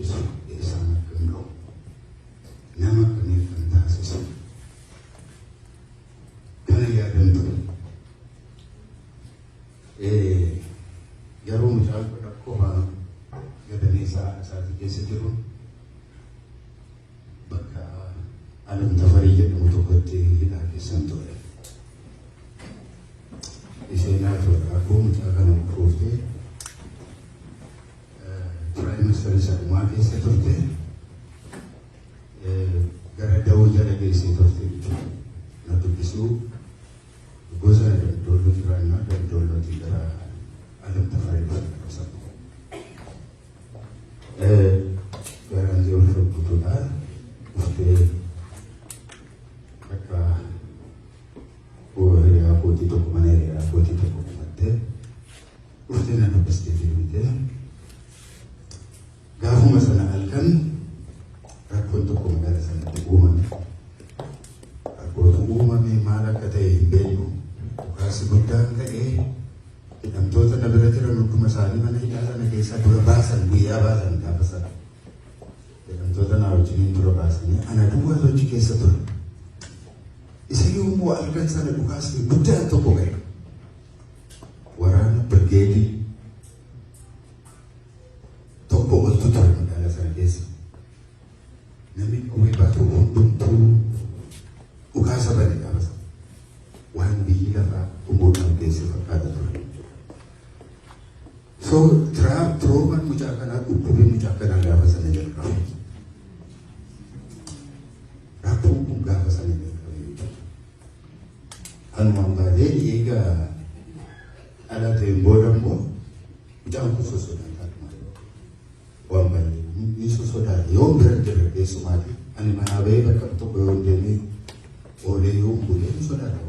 guddisu isaan akka hin qabu nama akkamiif kan taasisu kana yaadan ture. Yeroo mucaan rakkoo gadanii isaatii keessa jiru bakka Alam Tafarii jedhamu tokkotti hidhaa keessan ture. Isheen akkoo mucaa kana dhooftee Prime Minister Sadumaa keessa turte gara dawoo jala geessee turte jechuudha. Na dubbisuu gosa damdooloo jiraannaa damdoolootii gara Alam Tafarii dhufa garaan yoo furgutuudhaan dhuftee akka hiriyaa kootii tokko mana hiriyaa kootii tokko dhufattee dhuftee na dubbistee deebitee gaafuma sana halkan rakkoon tokko magaalaa sanatti uumame. Rakkootu uumame maal akka ta'e hin beeknu. Dhukaasi guddaan ta'ee hidhamtoota na bira jiran hunduma isaanii mana hidhaa sana keessaa dura baasan guyyaa baasan gaafa sana. Hidhamtoota na wajjiniin dura baasanii ana duwwaa hojii keessa ture. Isa yommuu halkan sana dhukaasni guddaan tokko ga'e. Waraana birgeedii tokko oltu ture magaalaa sana keessa. Namni qawwee baatu hundumtuu dhukaasa bane gaafa sana. Waan biyyi lafaa umuudhaan keessa fakkaata ture. So trooman mucaa kanaa dhukkubee mucaa kanaa gaafa sana jalqabe. Rakkoon kun gaafa sana jalqabe jechuudha. Hanumaan baatee eegaa dhalateen booda immoo mucaan kun sosodaata. Waan baay'ee ni sosodaate yoo bira jira keessumaati. Ani manaa bahee bakka tokko yoo deemee oolee yoo bulee ni sodaata.